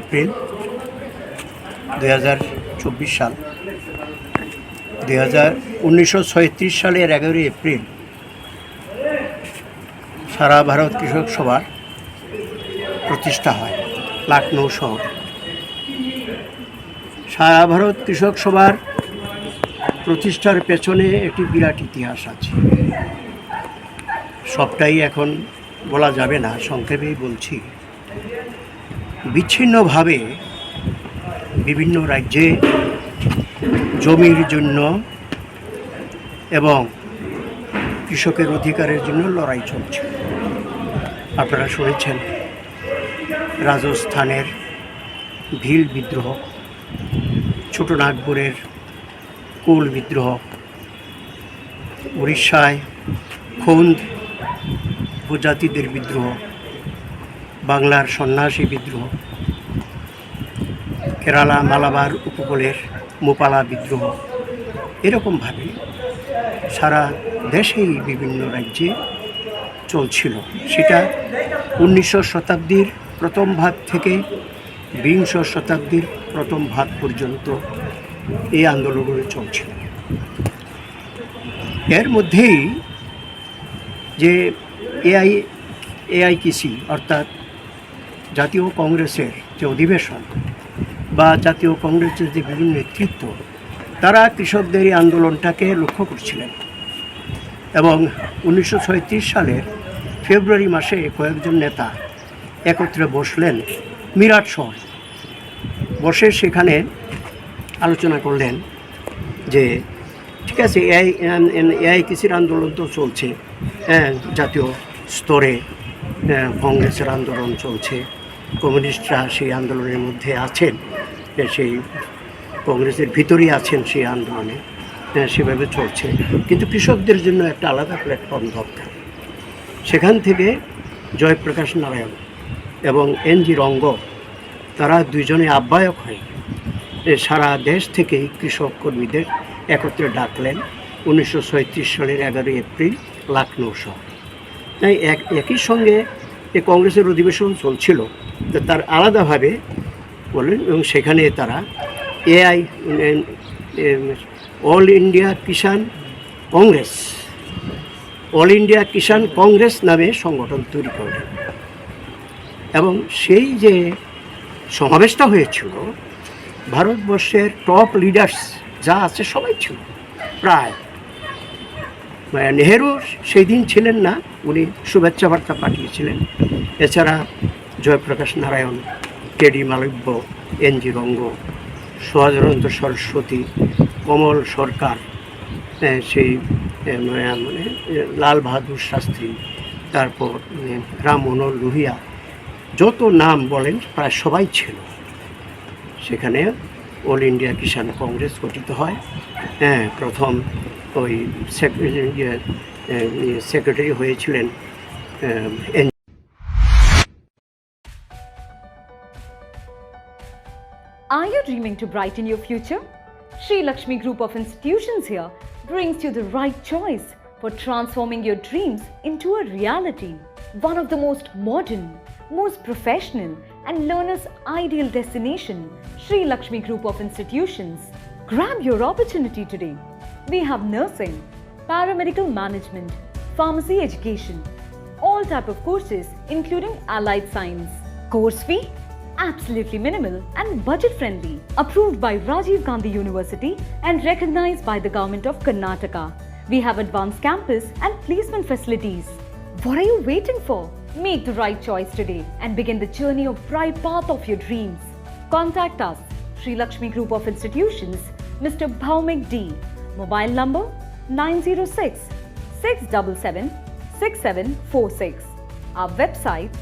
April 2024 সাল। 1936 সালের 11 April সারা ভারত কৃষক সভার প্রতিষ্ঠা হয় লখনৌ শহর। সারা ভারত কৃষক সভার প্রতিষ্ঠার পেছনে একটি বিরাট ইতিহাস আছে। সবটাই এখন বলা যাবে না, সংক্ষেপেই বলছি। বিচ্ছিন্নভাবে বিভিন্ন রাজ্যে জমির জন্য এবং কৃষকের অধিকারের জন্য লড়াই চলছে। আপনারা শুনেছেন রাজস্থানের ভিল বিদ্রোহ, ছোটনাগপুরের কোল বিদ্রোহ, উড়িষ্যায় খুন্দ উপজাতিদের বিদ্রোহ, বাংলার সন্ন্যাসী বিদ্রোহ, কেরালা মালাবার উপকূলের মোপালা বিদ্রোহ। এরকমভাবে সারা দেশেই বিভিন্ন রাজ্যে চলছিল। সেটা 19 শতাব্দীর প্রথম ভাগ থেকে 20 শতাব্দীর প্রথম ভাগ পর্যন্ত এই আন্দোলনগুলো চলছিল। এর মধ্যেই যে এআইকিসি অর্থাৎ জাতীয় কংগ্রেসের যে অধিবেশন বা জাতীয় কংগ্রেসের যে বিভিন্ন নেতৃত্ব, তারা কৃষকদের এই আন্দোলনটাকে লক্ষ্য করছিলেন এবং 1936 সালের ফেব্রুয়ারি মাসে কয়েকজন নেতা একত্রে বসলেন মিরাট শহরে। বসে সেখানে আলোচনা করলেন যে ঠিক আছে, এআইকিসির আন্দোলন তো চলছে, জাতীয় স্তরে কংগ্রেসের আন্দোলন চলছে, কমিউনিস্টরা সেই আন্দোলনের মধ্যে আছেন, সেই কংগ্রেসের ভিতরেই আছেন সেই আন্দোলনে, সেভাবে চলছে। কিন্তু কৃষকদের জন্য একটা আলাদা প্ল্যাটফর্ম দরকার। সেখান থেকে জয়প্রকাশ নারায়ণ এবং এনজি রঙ্গ, তারা দুজনে আহ্বায়ক হয়ে সারা দেশ থেকেই কৃষক কর্মীদের একত্রে ডাকলেন 1937 সালের 11 এপ্রিল লখনৌ শহরে। তাই একই সঙ্গে এই কংগ্রেসের অধিবেশন চলছিল, তার আলাদাভাবে বললেন এবং সেখানে তারা অল ইন্ডিয়া কিষাণ কংগ্রেস নামে সংগঠন তৈরি করলেন। এবং সেই যে সমাবেশটা হয়েছিল, ভারতবর্ষের টপ লিডার্স যা আছে সবাই ছিল প্রায়। নেহেরু সেই দিন ছিলেন না, উনি শুভেচ্ছা বার্তা পাঠিয়েছিলেন। এছাড়া জয়প্রকাশ নারায়ণ, কেডি মালব্য, এনজি রঙ্গ, সহজানন্দ সরস্বতী, কমল সরকার, সেই মানে লাল বাহাদুর শাস্ত্রী, তারপর রাম মনোহর লোহিয়া, যত নাম বলেন প্রায় সবাই ছিল সেখানে। অল ইন্ডিয়া কিষাণ কংগ্রেস গঠিত হয়। প্রথম ওই সেক্রেটারি হয়েছিলেন Are you dreaming to brighten your future? Sri Lakshmi Group of Institutions here brings you the right choice for transforming your dreams into a reality. One of the most modern, most professional and learners' ideal destination, Sri Lakshmi Group of Institutions. Grab your opportunity today. We have nursing, paramedical management, pharmacy education, all type of courses including allied science. Course fee? Absolutely minimal and budget friendly. Approved by Rajiv Gandhi University and recognized by the Government of Karnataka. We have advanced campus and placement facilities. What are you waiting for? Make the right choice today and begin the journey of bright path of your dreams. Contact us, Sri Lakshmi Group of Institutions, Mr. Bhaumik D. Mobile number 906 677 6746. Our website